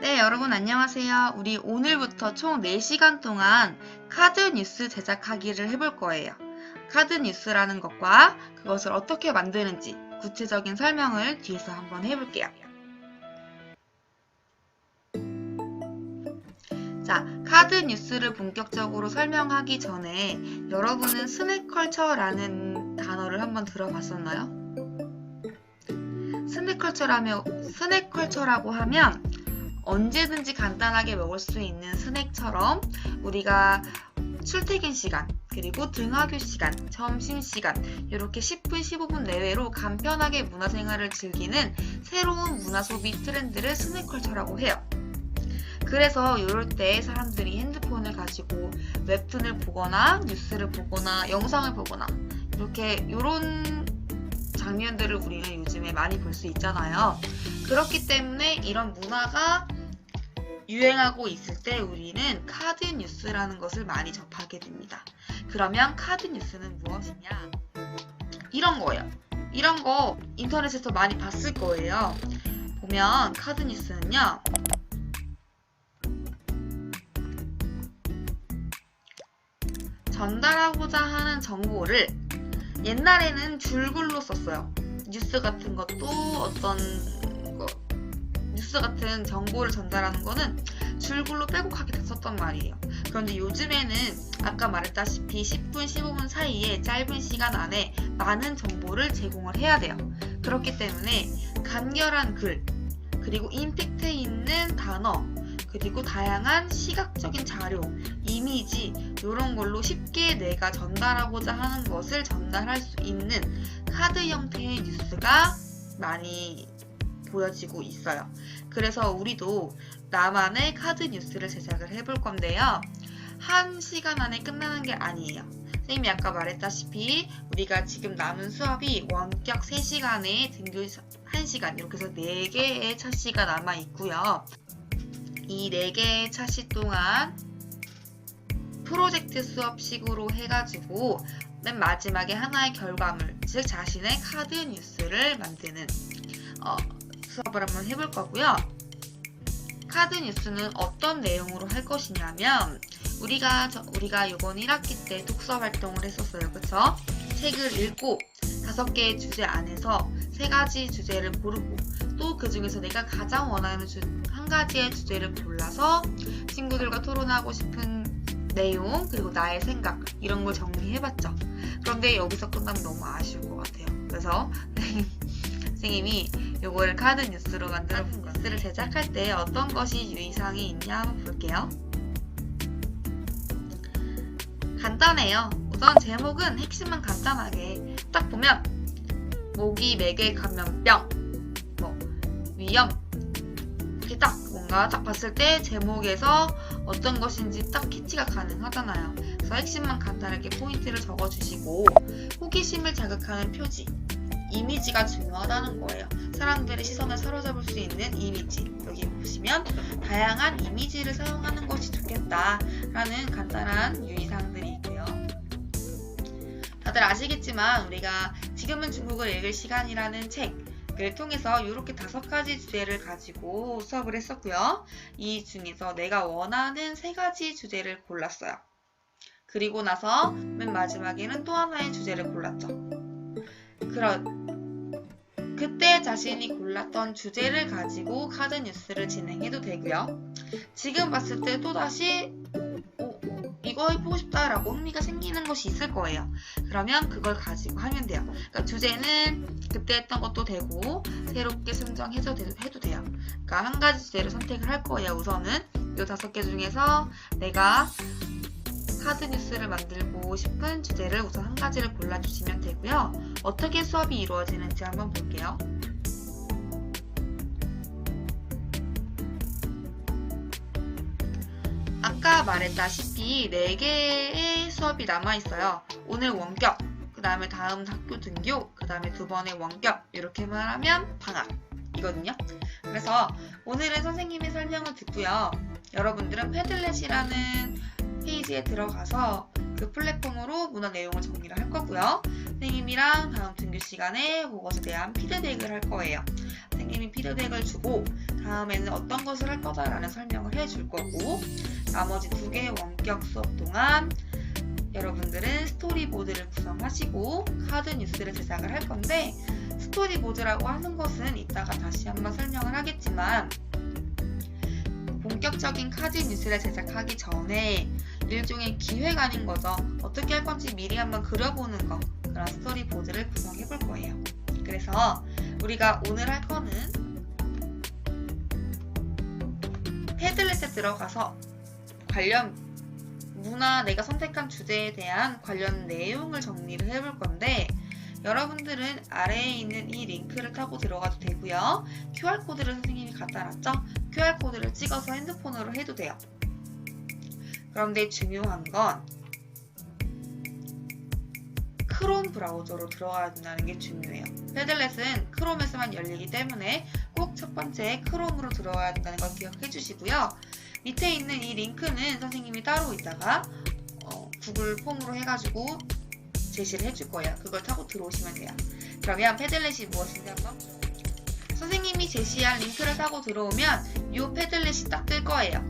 네, 여러분 안녕하세요. 우리 오늘부터 총 4시간 동안 카드 뉴스 제작하기를 해볼 거예요. 카드 뉴스라는 것과 그것을 어떻게 만드는지 구체적인 설명을 뒤에서 한번 해볼게요. 자, 카드 뉴스를 본격적으로 설명하기 전에 여러분은 스낵컬처라는 단어를 한번 들어봤었나요? 스낵컬처라고 하면 언제든지 간단하게 먹을 수 있는 스낵처럼 우리가 출퇴근 시간, 그리고 등하교 시간, 점심시간 이렇게 10분, 15분 내외로 간편하게 문화생활을 즐기는 새로운 문화소비 트렌드를 스낵컬처라고 해요. 그래서 이럴 때 사람들이 핸드폰을 가지고 웹툰을 보거나 뉴스를 보거나 영상을 보거나 이런 장면들을 우리는 요즘에 많이 볼 수 있잖아요. 그렇기 때문에 이런 문화가 유행하고 있을 때 우리는 카드 뉴스라는 것을 많이 접하게 됩니다. 그러면 카드 뉴스는 무엇이냐? 이런 거예요. 이런 거 인터넷에서 많이 봤을 거예요. 보면 카드 뉴스는요. 전달하고자 하는 정보를 옛날에는 줄글로 썼어요. 뉴스 같은 것도 뉴스 같은 정보를 전달하는 거는 줄글로 빼곡하게 다 썼단 말이에요. 그런데 요즘에는 아까 말했다시피 10분, 15분 사이에 짧은 시간 안에 많은 정보를 제공을 해야 돼요. 그렇기 때문에 간결한 글, 그리고 임팩트 있는 단어, 그리고 다양한 시각적인 자료, 이미지 이런 걸로 쉽게 내가 전달하고자 하는 것을 전달할 수 있는 카드 형태의 뉴스가 많이 보여지고 있어요. 그래서 우리도 나만의 카드 뉴스를 제작을 해볼 건데요. 1시간 안에 끝나는 게 아니에요. 선생님이 아까 말했다시피 우리가 지금 남은 수업이 원격 3시간에 등교 1시간 이렇게 해서 4개의 차시가 남아 있고요. 이 4개의 차시 동안 프로젝트 수업식으로 해가지고 맨 마지막에 하나의 결과물, 즉 자신의 카드 뉴스를 만드는 수업을 한번 해볼 거고요. 카드 뉴스는 어떤 내용으로 할 것이냐면 우리가 이번 1학기 때 독서 활동을 했었어요. 그쵸? 책을 읽고 5개의 주제 안에서 3가지 주제를 고르고 또 그 중에서 내가 가장 원하는 한 가지의 주제를 골라서 친구들과 토론하고 싶은 내용 그리고 나의 생각 이런 걸 정리해봤죠. 그런데 여기서 끝나면 너무 아쉬울 것 같아요. 그래서 선생님이 요거를 카드 뉴스로 만들어 본 것들을 제작할 때 어떤 것이 유의사항이 있냐 한번 볼게요. 간단해요. 우선 제목은 핵심만 간단하게 딱 보면 모기, 매개, 감염병, 위험 이렇게 딱 뭔가 딱 봤을 때 제목에서 어떤 것인지 딱 캐치가 가능하잖아요. 그래서 핵심만 간단하게 포인트를 적어주시고 호기심을 자극하는 표지, 이미지가 중요하다는 거예요. 사람들의 시선을 사로잡을 수 있는 이미지. 여기 보시면 다양한 이미지를 사용하는 것이 좋겠다라는 간단한 유의사항들이 있고요. 다들 아시겠지만 우리가 지금은 중국을 읽을 시간이라는 책을 통해서 이렇게 5가지 주제를 가지고 수업을 했었고요. 이 중에서 내가 원하는 3가지 주제를 골랐어요. 그리고 나서 맨 마지막에는 또 하나의 주제를 골랐죠. 그때 자신이 골랐던 주제를 가지고 카드 뉴스를 진행해도 되고요. 지금 봤을 때 또다시 이거 해보고 싶다라고 흥미가 생기는 것이 있을 거예요. 그러면 그걸 가지고 하면 돼요. 그러니까 주제는 그때 했던 것도 되고 새롭게 선정해서 해도 돼요. 그러니까 한 가지 주제를 선택을 할 거예요. 우선은 이 5개 중에서 내가 카드 뉴스를 만들고 싶은 주제를 우선 한 가지를 골라주시면 되고요. 어떻게 수업이 이루어지는지 한번 볼게요. 아까 말했다시피 4개의 수업이 남아있어요. 오늘 원격, 그 다음에 다음 학교 등교, 그 다음에 2번의 원격 이렇게 말하면 방학이거든요. 그래서 오늘은 선생님의 설명을 듣고요. 여러분들은 패들렛이라는 페이지에 들어가서 그 플랫폼으로 문화 내용을 정리를 할 거고요. 선생님이랑 다음 등교 시간에 그것에 대한 피드백을 할 거예요. 선생님이 피드백을 주고 다음에는 어떤 것을 할 거다라는 설명을 해줄 거고, 나머지 2개의 원격 수업 동안 여러분들은 스토리보드를 구성하시고 카드 뉴스를 제작을 할 건데, 스토리보드라고 하는 것은 이따가 다시 한번 설명을 하겠지만, 본격적인 카드 뉴스를 제작하기 전에 일종의 기획안인 거죠. 어떻게 할 건지 미리 한번 그려보는 거, 그런 스토리보드를 구성해 볼 거예요. 그래서 우리가 오늘 할 거는 패들렛에 들어가서 관련 문화, 내가 선택한 주제에 대한 관련 내용을 정리를 해볼 건데, 여러분들은 아래에 있는 이 링크를 타고 들어가도 되고요. QR코드를 선생님이 갖다 놨죠? QR코드를 찍어서 핸드폰으로 해도 돼요. 그런데 중요한 건 크롬 브라우저로 들어가야 된다는 게 중요해요. 패들렛은 크롬에서만 열리기 때문에 꼭 첫 번째 크롬으로 들어가야 된다는 걸 기억해 주시고요. 밑에 있는 이 링크는 선생님이 따로 있다가 구글 폼으로 해가지고 제시를 해줄 거예요. 그걸 타고 들어오시면 돼요. 그러면 패들렛이 무엇인지 한번, 선생님이 제시한 링크를 타고 들어오면 이 패들렛이 딱 뜰 거예요.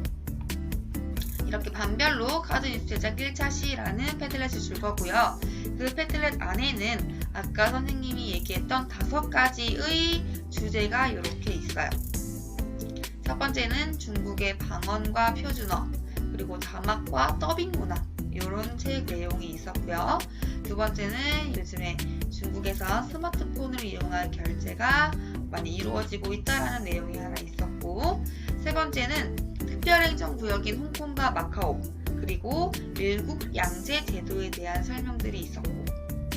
이렇게 반별로 카드 뉴스 제작 1차 시라는 패들렛을 줄 거고요. 그 패들렛 안에는 아까 선생님이 얘기했던 5가지의 주제가 이렇게 있어요. 첫 번째는 중국의 방언과 표준어, 그리고 자막과 더빙 문화, 이런 책 내용이 있었고요. 두 번째는 요즘에 중국에서 스마트폰을 이용한 결제가 많이 이루어지고 있다는 내용이 하나 있었고, 세 번째는 특별행정구역인 홍콩과 마카오, 그리고 밀국 양제 제도에 대한 설명들이 있었고,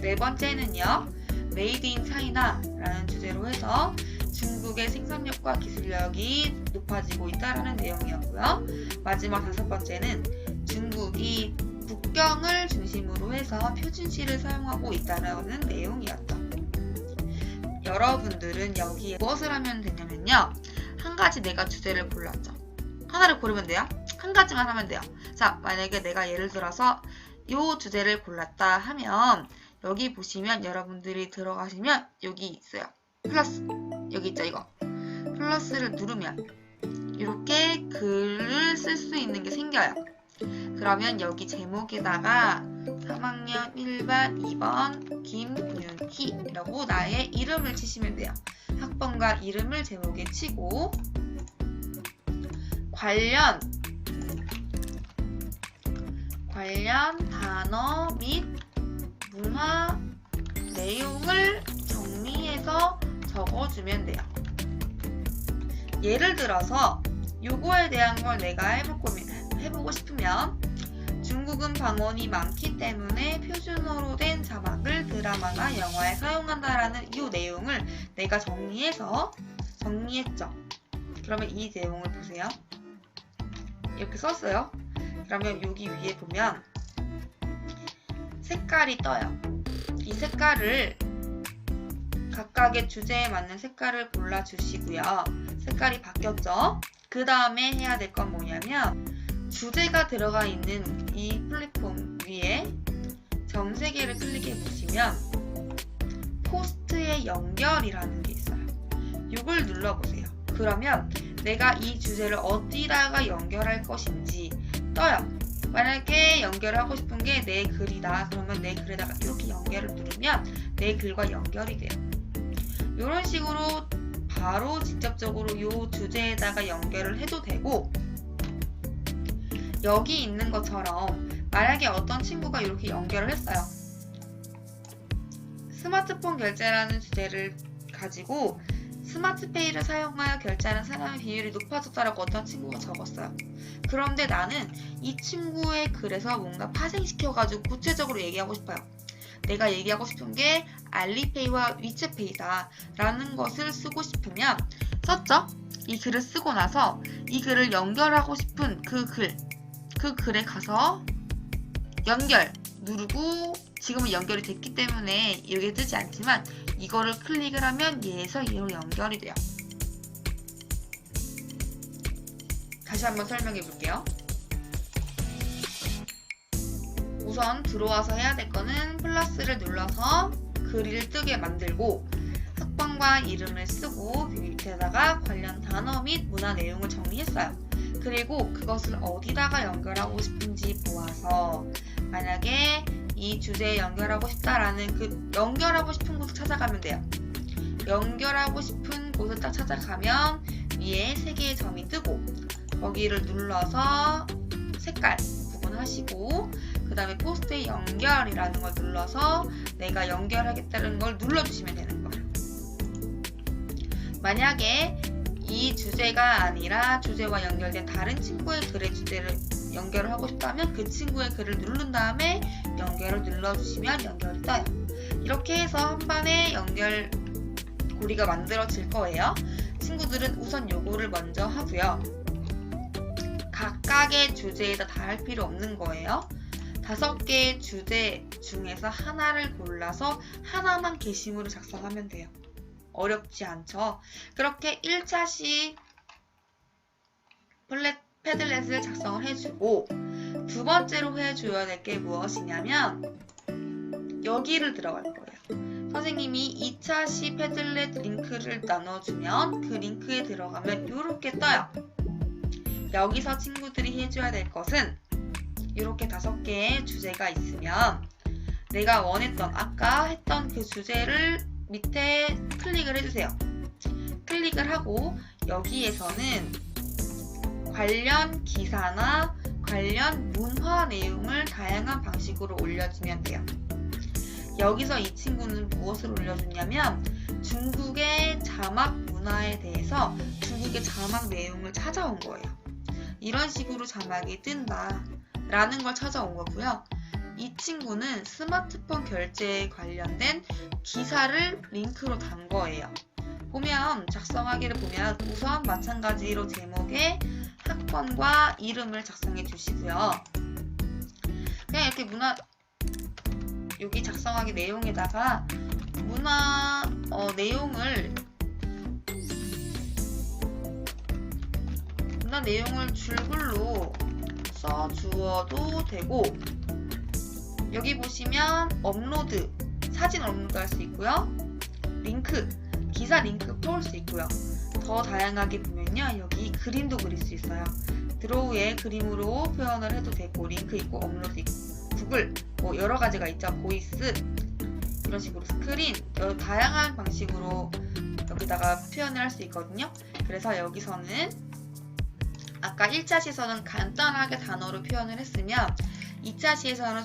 네 번째는요, 메이드 인 차이나라는 주제로 해서 중국의 생산력과 기술력이 높아지고 있다는 내용이었고요. 마지막 5번째는 중국이 국경을 중심으로 해서 표준시를 사용하고 있다는 내용이었죠. 여러분들은 여기에 무엇을 하면 되냐면요, 한 가지 내가 주제를 골랐죠. 하나를 고르면 돼요. 한 가지만 하면 돼요. 자, 만약에 내가 예를 들어서 이 주제를 골랐다 하면, 여기 보시면 여러분들이 들어가시면 여기 있어요. 플러스, 여기 있죠, 이거. 플러스를 누르면 이렇게 글을 쓸 수 있는 게 생겨요. 그러면 여기 제목에다가 3학년 1반 2번 김윤희라고 나의 이름을 치시면 돼요. 학번과 이름을 제목에 치고, 관련 단어 및 문화 내용을 정리해서 적어주면 돼요. 예를 들어서 요거에 대한 걸 내가 해보고 싶으면, 중국은 방언이 많기 때문에 표준어로 된 자막을 드라마나 영화에 사용한다라는 이 내용을 내가 정리했죠. 그러면 이 내용을 보세요. 이렇게 썼어요. 그러면 여기 위에 보면 색깔이 떠요. 이 색깔을 각각의 주제에 맞는 색깔을 골라주시고요. 색깔이 바뀌었죠? 그 다음에 해야 될 건 뭐냐면, 주제가 들어가 있는 이 플랫폼 위에 점 3개를 클릭해 보시면 포스트의 연결이라는 게 있어요. 이걸 눌러보세요. 그러면 내가 이 주제를 어디다가 연결할 것인지 떠요. 만약에 연결하고 싶은 게 내 글이다. 그러면 내 글에다가 이렇게 연결을 누르면 내 글과 연결이 돼요. 이런 식으로 바로 직접적으로 이 주제에다가 연결을 해도 되고, 여기 있는 것처럼 만약에 어떤 친구가 이렇게 연결을 했어요. 스마트폰 결제라는 주제를 가지고 스마트페이를 사용하여 결제하는 사람의 비율이 높아졌다라고 어떤 친구가 적었어요. 그런데 나는 이 친구의 글에서 뭔가 파생시켜가지고 구체적으로 얘기하고 싶어요. 내가 얘기하고 싶은 게 알리페이와 위챗페이다 라는 것을 쓰고 싶으면, 썼죠? 이 글을 쓰고 나서 이 글을 연결하고 싶은 그 글에 가서 연결 누르고, 지금은 연결이 됐기 때문에 여기에 뜨지 않지만 이거를 클릭을 하면 얘에서 얘로 연결이 돼요. 다시 한번 설명해 볼게요. 우선 들어와서 해야 될 거는 플러스를 눌러서 글을 뜨게 만들고, 학번 학번과 이름을 쓰고 그 밑에다가 관련 단어 및 문화 내용을 정리했어요. 그리고 그것을 어디다가 연결하고 싶은지 보아서 만약에 이 주제에 연결하고 싶다라는 그 연결하고 싶은 곳을 찾아가면 돼요. 연결하고 싶은 곳을 딱 찾아가면 위에 3개의 점이 뜨고 거기를 눌러서 색깔 구분하시고 그 다음에 포스트에 연결이라는 걸 눌러서 내가 연결하겠다는 걸 눌러주시면 되는 거예요. 만약에 이 주제가 아니라 주제와 연결된 다른 친구의 글의 주제를 연결을 하고 싶다면 그 친구의 글을 누른 다음에 연결을 눌러주시면 연결이 떠요. 이렇게 해서 한 번에 연결 고리가 만들어질 거예요. 친구들은 우선 요거를 먼저 하고요. 각각의 주제에다 다 할 필요 없는 거예요. 5개의 주제 중에서 하나를 골라서 하나만 게시물을 작성하면 돼요. 어렵지 않죠? 그렇게 1차시 패들렛을 작성을 해주고 두 번째로 해줘야 될 게 무엇이냐면 여기를 들어갈 거예요. 선생님이 2차시 패들렛 링크를 나눠주면 그 링크에 들어가면 이렇게 떠요. 여기서 친구들이 해줘야 될 것은 이렇게 5개의 주제가 있으면 내가 원했던 아까 했던 그 주제를 밑에 클릭을 해주세요. 클릭을 하고 여기에서는 관련 기사나 관련 문화 내용을 다양한 방식으로 올려주면 돼요. 여기서 이 친구는 무엇을 올려주냐면 중국의 자막 문화에 대해서 중국의 자막 내용을 찾아온 거예요. 이런 식으로 자막이 뜬다 라는 걸 찾아온 거고요. 이 친구는 스마트폰 결제에 관련된 기사를 링크로 단 거예요. 보면 작성하기를 보면 우선 마찬가지로 제목에 학번과 이름을 작성해 주시고요. 그냥 이렇게 여기 작성하기 내용에다가 문화 내용을 줄글로 써주어도 되고 여기 보시면 업로드, 사진 업로드 할 수 있고요. 링크, 기사 링크 풀 수 있고요. 더 다양하게 보면요. 여기 그림도 그릴 수 있어요. 드로우에 그림으로 표현을 해도 되고 링크 있고 업로드 있고 구글 뭐 여러 가지가 있죠. 보이스 이런 식으로 스크린 다양한 방식으로 여기다가 표현을 할 수 있거든요. 그래서 여기서는 아까 1차 시에서는 간단하게 단어로 표현을 했으면 2차 시에서는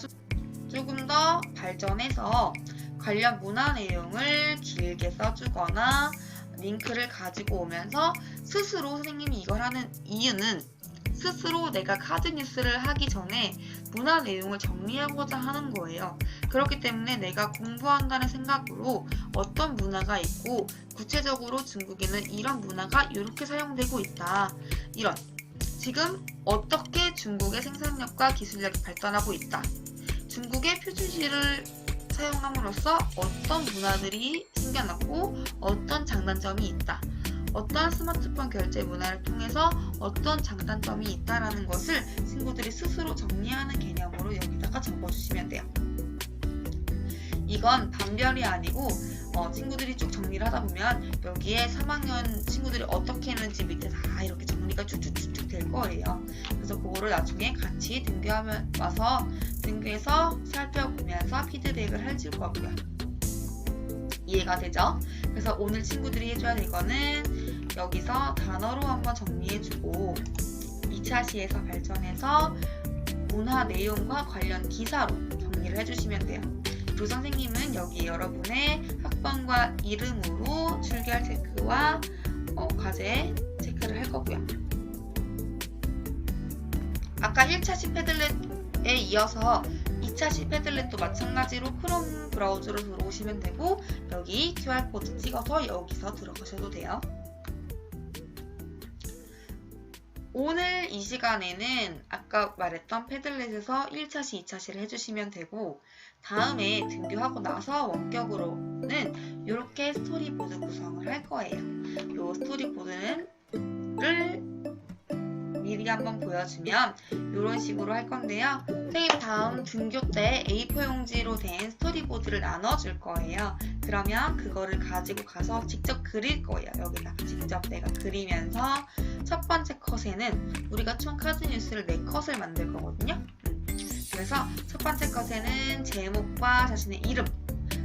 조금 더 발전해서 관련 문화 내용을 길게 써주거나 링크를 가지고 오면서 스스로 선생님이 이걸 하는 이유는 스스로 내가 카드 뉴스를 하기 전에 문화 내용을 정리하고자 하는 거예요. 그렇기 때문에 내가 공부한다는 생각으로 어떤 문화가 있고 구체적으로 중국에는 이런 문화가 이렇게 사용되고 있다. 이런 지금 어떻게 중국의 생산력과 기술력이 발전하고 있다. 중국의 표준시를 사용함으로써 어떤 문화들이 생겨났고 어떤 장단점이 있다. 어떤 스마트폰 결제 문화를 통해서 어떤 장단점이 있다라는 것을 친구들이 스스로 정리하는 개념으로 여기다가 적어주시면 돼요. 이건 반별이 아니고 친구들이 쭉 정리를 하다 보면 여기에 3학년 친구들이 어떻게 했는지 밑에 다 이렇게 정리가 쭉쭉쭉쭉 될 거예요. 그래서 그거를 나중에 같이 등교해서 살펴보면서 피드백을 해줄 거고요. 이해가 되죠? 그래서 오늘 친구들이 해줘야 될 거는 여기서 단어로 한번 정리해주고 2차 시에서 발전해서 문화 내용과 관련 기사로 정리를 해주시면 돼요. 그리고 선생님은 여기 여러분의 학번과 이름으로 출결 체크와 과제 체크를 할 거고요. 아까 1차시 패들렛에 이어서 2차시 패들렛도 마찬가지로 크롬 브라우저로 들어오시면 되고 여기 QR코드 찍어서 여기서 들어가셔도 돼요. 오늘 이 시간에는 아까 말했던 패들렛에서 1차시, 2차시를 해주시면 되고 다음에 등교하고 나서 원격으로는 이렇게 스토리보드 구성을 할 거예요. 이 스토리보드를 미리 한번 보여주면 이런 식으로 할 건데요. 선생님 다음 등교 때 A4 용지로 된 스토리보드를 나눠줄 거예요. 그러면 그거를 가지고 가서 직접 그릴 거예요. 여기다가 직접 내가 그리면서 첫 번째 컷에는 우리가 총 카드 뉴스를 4컷을 만들 거거든요. 그래서 첫 번째 컷에는 제목과 자신의 이름,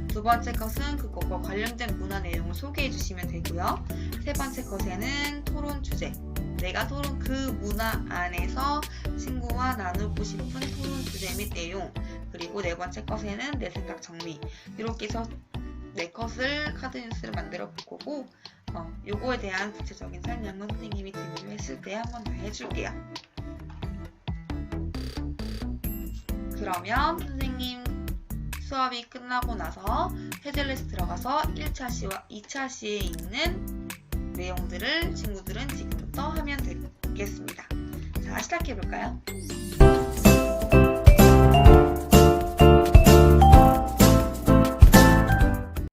두 번째 컷은 그것과 관련된 문화 내용을 소개해 주시면 되고요. 세 번째 컷에는 토론 주제, 내가 토론 그 문화 안에서 친구와 나누고 싶은 토론 주제 및 내용, 그리고 네 번째 컷에는 내 생각 정리. 이렇게 해서 4컷을 카드 뉴스를 만들어 볼 거고, 요거에 대한 구체적인 설명은 선생님이 등교를 했을 때 한 번 더 해줄게요. 그러면 선생님 수업이 끝나고 나서 헤드레스 들어가서 1차 시와 2차 시에 있는 내용들을 친구들은 지금부터 하면 되겠습니다. 자, 시작해 볼까요?